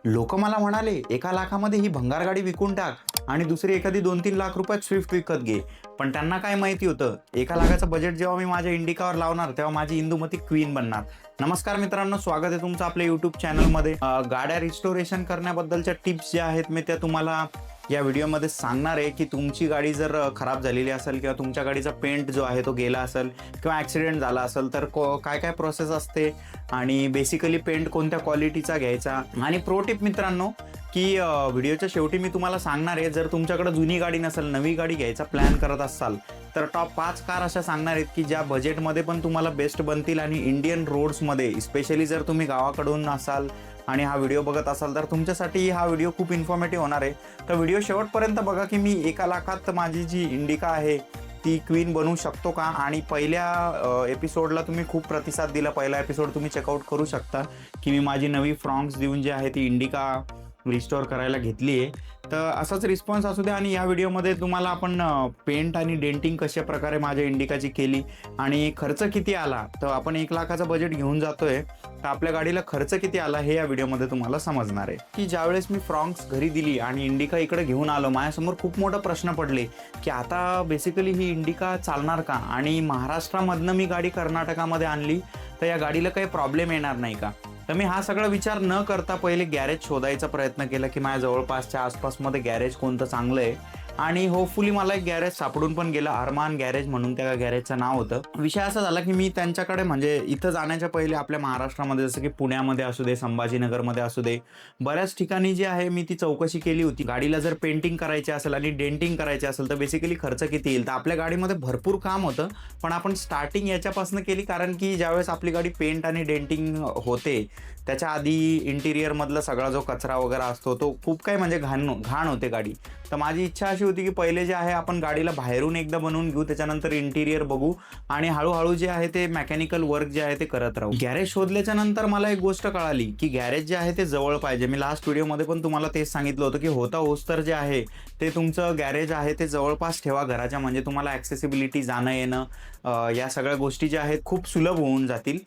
लोक मला म्हणाले 1 लाखामध्ये ही भंगार गाडी विकून टाक आणि दुसरी एखादी 2-3 लाख रुपयात स्विफ्ट विकत घे. पण त्यांना काय माहिती होतं, 1 लाखाचं बजेट जेव्हा मी माझ्या इंडिकावर लावणार तेव्हा माझी इंदुमती क्वीन बनणार. नमस्कार मित्रांनो, स्वागत आहे तुमचं आपल्या यूट्यूब चॅनलमध्ये. गाड्या रिस्टोरेशन करण्याबद्दलच्या टिप्स ज्या आहेत मी त्या तुम्हाला या व्हिडिओमध्ये सांगणार आहे. की तुमची गाडी जर खराब झालेली असेल किंवा तुमच्या गाडीचा पेंट जो आहे तो गेला असेल किंवा ॲक्सिडेंट झाला असेल तर काय काय प्रोसेस असते आणि बेसिकली पेंट कोणत्या क्वालिटीचा घ्यायचा. आणि प्रो टिप मित्रांनो, की व्हिडिओच्या शेवटी मी तुम्हाला सांगणार आहे, जर तुमच्याकडे जुनी गाडी नसेल नवी गाडी घ्यायचा प्लॅन करत असाल तर टॉप 5 कार अशा सांगणार आहेत की ज्या बजेटमध्ये पण तुम्हाला बेस्ट बनतील आणि इंडियन रोड्समध्ये, स्पेशली जर तुम्ही गावाकडून असाल आणि हा व्हिडिओ बघत असाल तर तुमच्यासाठी हा व्हिडिओ खूप इन्फॉर्मेटिव्ह होणार आहे. तर व्हिडिओ शेवटपर्यंत बघा की मी 1 लाखात माझी जी इंडिका आहे ती क्वीन बनवू शकतो का. आणि पहिल्या एपिसोडला तुम्ही खूप प्रतिसाद दिला. पहिला एपिसोड तुम्ही चेकआउट करू शकता की मी माझी नवी फ्रॉन्क्स देऊन जी आहे ती इंडिका रिस्टोअर करायला घेतली आहे. तर असाच रिस्पॉन्स असू द्या. आणि या व्हिडिओमध्ये तुम्हाला आपण पेंट आणि डेंटिंग कशा प्रकारे माझ्या इंडिकाची केली आणि खर्च किती आला. तर आपण 1 लाखाचा बजेट घेऊन जातोय तर आपल्या गाडीला खर्च किती आला हे या व्हिडिओमध्ये तुम्हाला समजणार आहे. की ज्यावेळेस मी फ्रॉन्क्स घरी दिली आणि इंडिका इकडे घेऊन आलो, माझ्यासमोर खूप मोठा प्रश्न पडले की आता बेसिकली ही इंडिका चालणार का. आणि महाराष्ट्रामधनं मी गाडी कर्नाटकामध्ये आणली तर या गाडीला काही प्रॉब्लेम येणार नाही का. तर मी हा सगळा विचार न करता पहिले गॅरेज शोधायचा प्रयत्न केला की माझ्या जवळपासच्या आसपासमध्ये गॅरेज कोणतं चांगलं आहे. आणि होपफुली मला एक गॅरेज सापडून पण गेलं. अरमान गॅरेज म्हणून त्या गॅरेजचं नाव होतं. विषय असा झाला की मी त्यांच्याकडे म्हणजे इथं जाण्याच्या पहिले आपल्या महाराष्ट्रामध्ये जसं की पुण्यामध्ये असू दे, संभाजीनगरमध्ये असू दे, बऱ्याच ठिकाणी जी आहे मी ती चौकशी केली होती. गाडीला जर पेंटिंग करायची असेल आणि डेंटिंग करायची असेल तर बेसिकली खर्च किती येईल. तर आपल्या गाडीमध्ये भरपूर काम होतं पण आपण स्टार्टिंग याच्यापासून केली कारण की ज्यावेळेस आपली गाडी पेंट आणि डेंटिंग होते त्याच्या आधी इंटिरियरमधला सगळा जो कचरा वगैरे असतो तो खूप काही म्हणजे घाण होते गाडी. तर माझी इच्छा अशी होती की पहिले जे आहे आपण गाडीला बाहेरून एकदा बनवून घेऊ, त्याच्यानंतर इंटिरियर बघू आणि हळूहळू जे आहे ते मेकॅनिकल वर्क जे आहे ते करत राहू. गॅरेज शोधल्याच्या नंतर मला एक गोष्ट कळाली की गॅरेज जे आहे ते जवळ पाहिजे. मी लास्ट व्हिडिओमध्ये पण तुम्हाला तेच सांगितलं होतं की होता होस्तर जे आहे ते तुमचं गॅरेज आहे ते जवळपास ठेवा घराच्या, म्हणजे तुम्हाला ॲक्सेसिबिलिटी, जाणं येणं या सगळ्या गोष्टी ज्या आहेत खूप सुलभ होऊन जातील.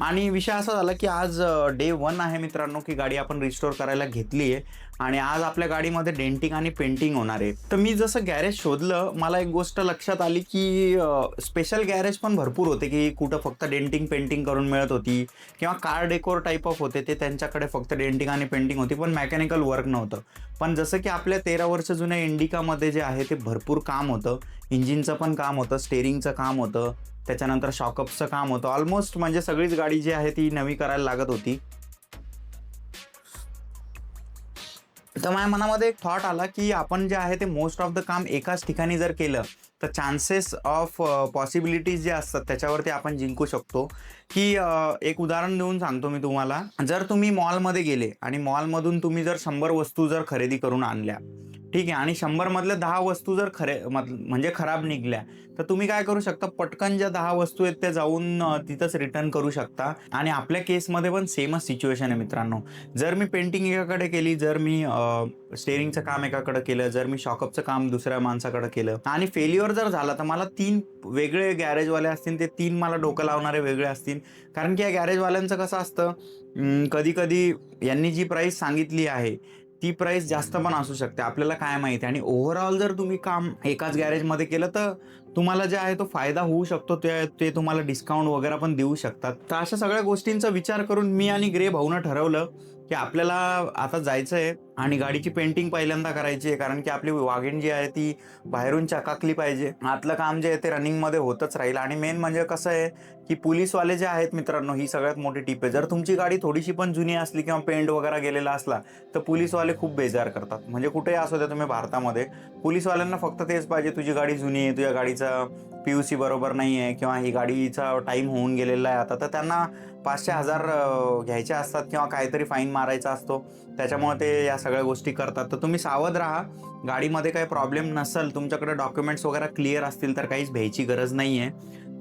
आणि विषय असा झाला की आज डे 1 आहे मित्रांनो की गाडी आपण रिस्टोअर करायला घेतली आहे आणि आज आपल्या गाडीमध्ये डेंटिंग आणि पेंटिंग होणार आहे. तर मी जसं गॅरेज शोधलं मला एक गोष्ट लक्षात आली की स्पेशल गॅरेज पण भरपूर होते की कुठं फक्त डेंटिंग पेंटिंग करून मिळत होती किंवा कार डेकोर टाईप ऑफ होते ते त्यांच्याकडे फक्त डेंटिंग आणि पेंटिंग होती पण मेकॅनिकल वर्क नव्हतं. पण जसं की आपल्या 13 वर्ष जुन्या इंडिकामध्ये जे आहे ते भरपूर काम होतं. इंजिनचं पण काम होतं, स्टेअरिंगचं काम होतं, त्याच्यानंतर शॉकअप्सचं काम होतं. ऑलमोस्ट म्हणजे सगळीच गाडी जी आहे ती नवी करायला लागत होती. तर माझ्या मनामध्ये एक थॉट आला की आपण जे आहे ते मोस्ट ऑफ द काम एकाच ठिकाणी जर केलं तर चान्सेस ऑफ पॉसिबिलिटीज जे असतात त्याच्यावरती आपण जिंकू शकतो. की एक उदाहरण देऊन सांगतो मी तुम्हाला. जर तुम्ही मॉलमध्ये गेले आणि मॉलमधून तुम्ही जर 100 वस्तू जर खरेदी करून आणल्या, ठीक आहे, आणि 100 मधल्या 10 वस्तू जर म्हणजे खराब निघल्या तर तुम्ही काय करू शकता, पटकन ज्या 10 वस्तू आहेत त्या जाऊन तिथंच रिटर्न करू शकता. आणि आपल्या केसमध्ये पण सेमच सिच्युएशन आहे मित्रांनो. जर मी पेंटिंग एकाकडे केली, जर मी स्टेअरिंगचं काम एकाकडे केलं, जर मी शॉकअपचं काम दुसऱ्या माणसाकडे केलं आणि फेल्युअर जर झाला तर मला 3 वेगळे गॅरेजवाले असतील, ते 3 मला डोकं लावणारे वेगळे असतील. कारण की या गॅरेजवाल्यांचं कसं असतं, कधी कधी यांनी जी प्राईस सांगितली आहे ती प्राईस जास्त पण असू शकते, आपल्याला काय माहिती. आणि ओव्हरऑल जर तुम्ही काम एकाच गॅरेजमध्ये केलं तर तुम्हाला जे आहे तो फायदा होऊ शकतो. ते तुम्हाला डिस्काउंट वगैरे पण देऊ शकतात. तर अशा सगळ्या गोष्टींचा विचार करून मी आणि ग्रे भाऊनं ठरवलं की आपल्याला आता जायचं आहे आणि गाडीची पेंटिंग पहिल्यांदा करायची आहे. कारण की आपली वाघीण जी आहे ती बाहेरून चकाकली पाहिजे. आतलं काम जे आहे ते रनिंगमध्ये होतच राहील. आणि मेन म्हणजे कसं आहे की पोलीसवाले जे आहेत मित्रांनो, ही सगळ्यात मोठी टिप आहे. जर तुमची गाडी थोडीशी पण जुनी असली किंवा पेंट वगैरे गेलेला असला तर पोलीसवाले खूप बेजार करतात. म्हणजे कुठेही असू द्या तुम्ही भारतामध्ये, पोलीसवाल्यांना फक्त तेच पाहिजे, तुझी गाडी जुनी आहे, तुझ्या गाडीचा PUC बरोबर नाही आहे किंवा ही गाडीचा टाईम होऊन गेलेला आहे आता, तर त्यांना 500-1000 घ्यायचे असतात किंवा काहीतरी फाईन मारायचा असतो. त्याच्यामुळे ते या सगळ्या गोष्टी करतात. तर तुम्ही सावध राहा. गाडीमध्ये काही प्रॉब्लेम नसेल, तुमच्याकडे डॉक्युमेंट्स वगैरे क्लिअर असतील तर काहीच भ्यायची गरज नाही आहे.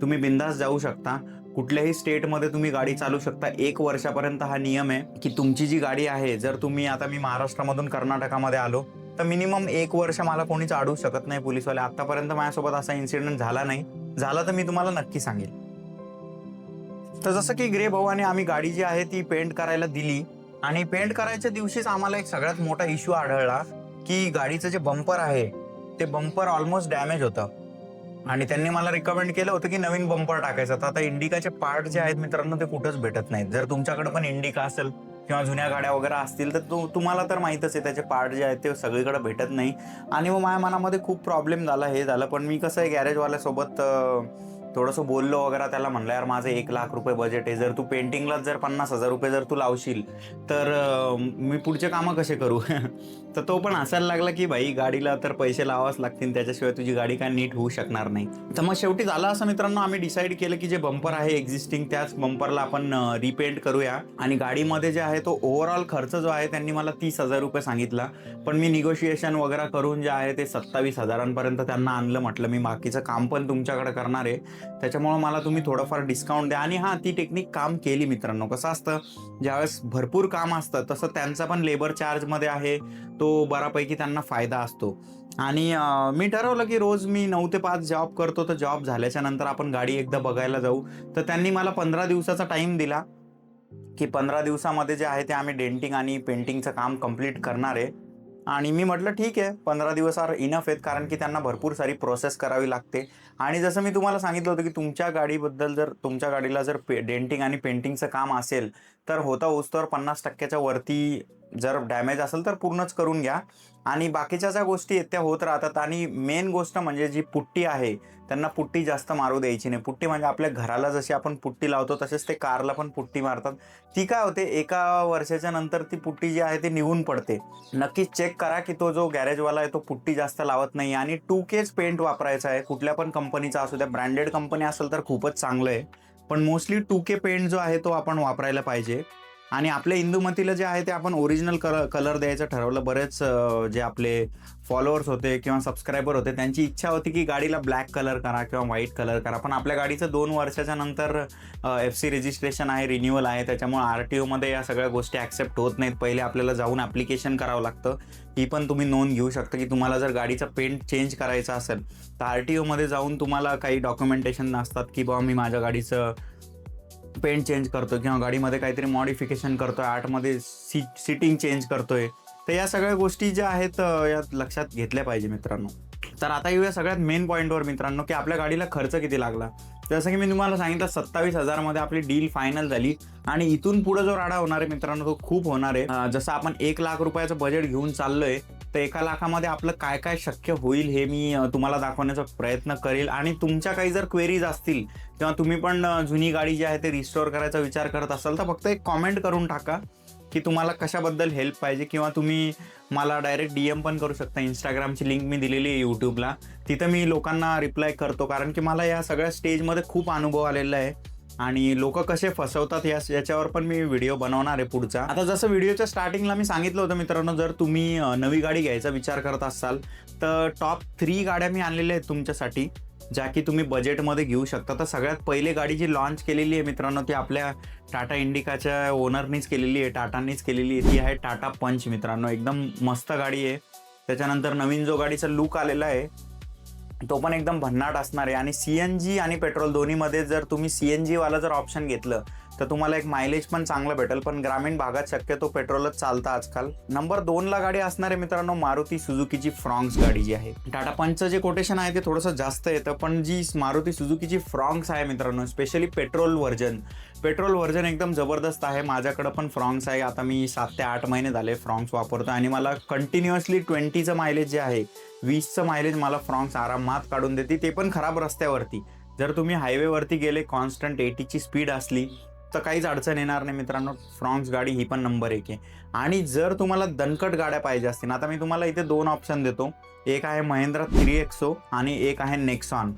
तुम्ही बिंदास जाऊ शकता. कुठल्याही स्टेटमध्ये तुम्ही गाडी चालू शकता. 1 वर्षापर्यंत हा नियम आहे की तुमची जी गाडी आहे, जर तुम्ही आता मी महाराष्ट्रामधून कर्नाटकामध्ये आलो तर मिनिमम 1 वर्ष मला कोणीच अडवू शकत नाही पोलीसवाले. आतापर्यंत माझ्यासोबत असा इन्सिडेंट झाला नाही. झाला तर मी तुम्हाला नक्की सांगेल. तर जसं की ग्रे भाऊ आणि आम्ही गाडी जी आहे ती पेंट करायला दिली आणि पेंट करायच्या दिवशीच आम्हाला एक सगळ्यात मोठा इश्यू आढळला की गाडीचं जे बंपर आहे ते बंपर ऑलमोस्ट डॅमेज होतं आणि त्यांनी मला रिकमेंड केलं होतं की नवीन बंपर टाकायचा. तर आता इंडिकाचे पार्ट जे आहेत मित्रांनो ते कुठंच भेटत नाहीत. जर तुमच्याकडे पण इंडिका असेल किंवा जुन्या गाड्या वगैरे असतील तर तुम्हाला तर माहीतच आहे त्याचे पार्ट जे आहेत ते सगळीकडे भेटत नाही. आणि मग माझ्या मनामध्ये खूप प्रॉब्लेम झाला, हे झालं. पण मी कसं आहे गॅरेजवाल्यासोबत थोडंसं बोललो वगैरे, त्याला म्हणलं यार माझं 1,00,000 रुपये बजेट आहे, जर तू पेंटिंगलाच जर 50,000 रुपये जर तू लावशील तर मी पुढचे कामं कसे करू. तर तो पण हसायला लागला की भाई गाडीला तर पैसे लावाच लागतील, त्याच्याशिवाय तुझी गाडी काय नीट होऊ शकणार नाही. तर मग शेवटी झालं असं मित्रांनो, आम्ही डिसाईड केलं की जे बंपर आहे एक्झिस्टिंग त्याच बंपरला आपण रिपेंट करूया. आणि गाडीमध्ये जे आहे तो ओव्हरऑल खर्च जो आहे त्यांनी मला 30,000 रुपये सांगितला, पण मी निगोशिएशन वगैरे करून जे आहे ते 27,000पर्यंत त्यांना आणलं. म्हटलं मी बाकीचं काम पण तुमच्याकडे करणार आहे, त्याच्यामुळे मला तुम्ही थोडंफार डिस्काउंट द्या. आणि हां, ती टेक्निक काम केली मित्रांनो. कसं असतं ज्यावेळेस भरपूर काम असतं तसं त्यांचा पण लेबर चार्जमध्ये आहे तो बऱ्यापैकी त्यांना फायदा असतो. आणि मी ठरवलं की रोज मी 9 ते 5 जॉब करतो, तर जॉब झाल्याच्या नंतर आपण गाडी एकदा बघायला जाऊ. तर त्यांनी मला 15 दिवसाचा टाईम दिला की 15 दिवसामध्ये जे आहे ते आम्ही डेंटिंग आणि पेंटिंगचं काम कंप्लीट करणार आहे. आणि मी म्हटलं ठीक आहे, 15 दिवस आर इनफ आहेत, कारण की त्यांना भरपूर सारी प्रोसेस करावी लागते. आणि जसं मी तुम्हाला सांगितलं होतं की तुमच्या गाडीबद्दल जर तुमच्या गाडीला जर डेंटिंग आणि पेंटिंगचं काम असेल तर होता होस्तोवर 50%च्या वरती जर डॅमेज असेल तर पूर्णच करून घ्या. आणि बाकीच्या ज्या गोष्टी आहेत त्या होत राहतात. आणि मेन गोष्ट म्हणजे जी पुट्टी आहे त्यांना पुट्टी जास्त मारू द्यायची नाही. पुट्टी म्हणजे आपल्या घराला जशी आपण पुट्टी लावतो तसेच ते कारला पण पुट्टी मारतात. ती काय होते, एका वर्षाच्या नंतर ती पुट्टी जी आहे ती निघून पडते. नक्कीच चेक करा की तो जो गॅरेजवाला आहे तो पुट्टी जास्त लावत नाही. आणि 2Kच पेंट वापरायचा आहे, कुठल्या पण कंपनीचा असू द्या. ब्रँडेड कंपनी असेल तर खूपच चांगलं आहे, पण मोस्टली 2K पेंट जो आहे तो आपण वापरायला पाहिजे. आणि आपल्या इंदुमतीला जे आहे ते आपण ओरिजिनल कलर द्यायचं ठरवलं. बरेच जे आपले फॉलोअर्स होते किंवा सबस्क्रायबर होते त्यांची इच्छा होती की गाडीला ब्लॅक कलर करा किंवा व्हाईट कलर करा, पण आपल्या गाडीचं 2 वर्षाच्या नंतर FC रजिस्ट्रेशन आहे, रिन्युअल आहे, त्याच्यामुळे RTOमध्ये या सगळ्या गोष्टी ॲक्सेप्ट होत नाहीत. पहिले आपल्याला जाऊन ॲप्लिकेशन करावं लागतं. ही पण तुम्ही नोंद घेऊ शकता की तुम्हाला जर गाडीचा पेंट चेंज करायचा असेल तर RTOमध्ये जाऊन तुम्हाला काही डॉक्युमेंटेशन नसतात की बाबा मी माझ्या गाडीचं पेंट चेंज करतो किंवा गाडीमध्ये काहीतरी मॉडिफिकेशन करतोय, आर्टमध्ये सीटिंग चेंज करतोय. तर या सगळ्या गोष्टी ज्या आहेत यात लक्षात घेतल्या पाहिजे मित्रांनो. तर आता येऊया सगळ्यात मेन पॉईंटवर मित्रांनो, की आपल्या गाडीला खर्च किती लागला. जसं की मी तुम्हाला सांगितलं 27,000मध्ये आपली डील फायनल झाली. आणि इथून पुढे जो राडा होणार आहे मित्रांनो तो खूप होणार आहे. जसं आपण 1,00,000 रुपयाचं बजेट घेऊन चाललोय, तर 1,00,000मध्ये आपलं काय काय शक्य होईल हे मी तुम्हाला दाखवण्याचा प्रयत्न करेल. आणि तुमच्या काही जर क्वेरीज असतील किंवा तुम्ही पण जुनी गाडी जी आहे ते रिस्टोअर करायचा विचार करत असाल तर फक्त एक कॉमेंट करून टाका की तुम्हाला कशाबद्दल हेल्प पाहिजे, किंवा तुम्ही मला डायरेक्ट DM पण करू शकता. इंस्टाग्रामची लिंक मी दिलेली आहे यूट्यूबला, तिथं मी लोकांना रिप्लाय करतो, कारण की मला या सगळ्या स्टेजमध्ये खूप अनुभव आलेला आहे आणि लोक कसे फसवतात याच्यावर पण मी व्हिडिओ बनवणार आहे पुढचा. आता जसं व्हिडिओच्या स्टार्टिंगला मी सांगितलं होतं मित्रांनो, जर तुम्ही नवी गाडी घ्यायचा विचार करत असाल तर टॉप 3 गाड्या मी आणलेल्या आहेत तुमच्यासाठी, ज्या की तुम्ही बजेटमध्ये घेऊ शकता. तर सगळ्यात पहिले गाडी जी लॉन्च केलेली आहे मित्रांनो ती आपल्या टाटा इंडिकाच्या ओनरनीच केलेली आहे, टाटानीच केलेली आहे. ती आहे टाटा पंच मित्रांनो. एकदम मस्त गाडी आहे. त्याच्यानंतर नवीन जो गाडीचा लुक आलेला आहे तो पण एकदम भन्नाट असणार आहे. आणि CNG आणि पेट्रोल दोन्हीमध्ये जर तुम्ही CNG वाला जर ऑप्शन घेतलं तर तुम्हाला एक मायलेज पण चांगलं भेटेल, पण ग्रामीण भागात शक्यतो पेट्रोलच चालतं आजकाल. नंबर 2ला गाडी असणार आहे मित्रांनो मारुती सुझुकीची फ्रॉन्क्स गाडी जी आहे. टाटा पंचचं जे कोटेशन आहे ते थोडंसं जास्त येतं, पण जी मारुती सुझुकीची फ्रॉन्क्स आहे मित्रांनो, स्पेशली पेट्रोल व्हर्जन एकदम जबरदस्त आहे. माझ्याकडं पण फ्रॉन्क्स आहे. आता मी 7 ते 8 महिने झाले फ्रॉन्क्स वापरतो आणि मला कंटिन्युअसली 20चं मायलेज जे आहे, 20चं मायलेज मला फ्रॉन्क्स आरामात काढून देते, ते पण खराब रस्त्यावरती. जर तुम्ही हायवेवरती गेले, कॉन्स्टंट 80ची स्पीड असली तर काहीच अडचण येणार नाही मित्रांनो. फ्रॉन्क्स गाडी ही पण नंबर 1 आहे. आणि जर तुम्हाला दणकट गाड्या पाहिजे असतील, आता मी तुम्हाला इथे 2 ऑप्शन देतो. एक आहे महिंद्रा 3XO आणि एक आहे नेक्सॉन.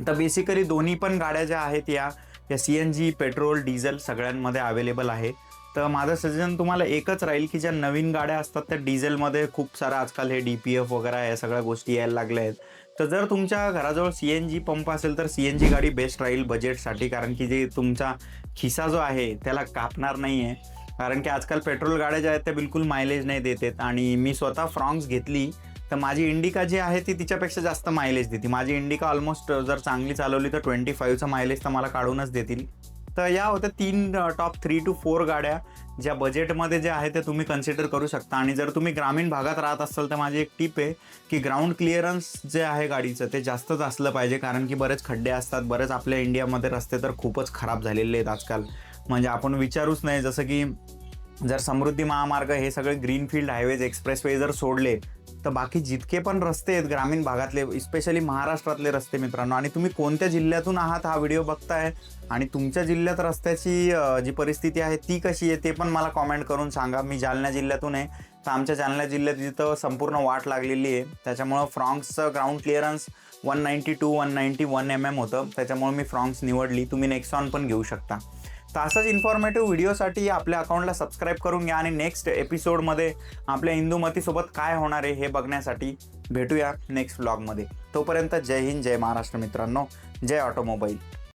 तर बेसिकली दोन्ही पण गाड्या ज्या आहेत या CNG, पेट्रोल, डिझेल सगळ्यांमध्ये अवेलेबल आहे. तर माझं सजेशन तुम्हाला एकच राहील की ज्या नवीन गाड्या असतात त्या डिझेलमध्ये खूप सारं आजकाल हे DPF वगैरे या सगळ्या गोष्टी यायला लागल्या आहेत. तर जर तुमच्या घराजवळ CNG पंप असेल तर CNG गाडी बेस्ट राहील बजेटसाठी, कारण की जे तुमचा खिसा जो आहे त्याला कापणार नाही आहे. कारण की आजकाल पेट्रोल गाड्या ज्या आहेत त्या बिलकुल मायलेज नाही देत आहेत. आणि मी स्वतः फ्रॉन्क्स घेतली तर माझी इंडिका जी आहे ती तिच्यापेक्षा जास्त मायलेज देते. माझी इंडिका ऑलमोस्ट जर चांगली चालवली तर 25चं मायलेज तर मला काढूनच देतील. तर या होत्या 3 टॉप 3 to 4 गाड्या ज्या बजेटमध्ये जे आहे ते तुम्ही कन्सिडर करू शकता. आणि जर तुम्ही ग्रामीण भागात राहत असाल तर माझी एक टिप आहे की ग्राउंड क्लिअरन्स जे आहे गाडीचं ते जास्तच असलं पाहिजे, कारण की बरेच खड्डे असतात. बरेच आपल्या इंडियामध्ये रस्ते तर खूपच खराब झालेले आहेत आजकाल, म्हणजे आपण विचारूच नाही. जसं की जर समृद्धी महामार्ग हे सगळे ग्रीनफील्ड हायवेज एक्सप्रेसवे जर सोडले तर बाकी जितके पण रस्ते आहेत ग्रामीण भागातले, स्पेशली महाराष्ट्रातले रस्ते मित्रांनो, आणि तुम्ही कोणत्या जिल्ह्यातून आहात हा व्हिडिओ बघताय आणि तुमच्या जिल्ह्यात रस्त्याची जी परिस्थिती आहे ती कशी आहे ते पण मला कॉमेंट करून सांगा. मी जालना जिल्ह्यातून आहे, तर आमच्या जालना जिल्ह्यात जिथं संपूर्ण वाट लागलेली आहे, त्याच्यामुळं फ्रॉन्क्सचं ग्राउंड क्लिअरन्स 191 mm होतं, त्याच्यामुळे मी फ्रॉन्क्स निवडली. तुम्ही नेक्सॉन पण घेऊ शकता. तर असंच इन्फॉर्मेटिव्ह व्हिडिओसाठी आपल्या अकाउंटला सबस्क्राईब करून घ्या आणि नेक्स्ट एपिसोडमध्ये आपल्या इंदुमतीसोबत काय होणार आहे हे बघण्यासाठी भेटूया नेक्स्ट व्लॉगमध्ये. तोपर्यंत जय हिंद, जय महाराष्ट्र मित्रांनो, जय ऑटोमोबाईल.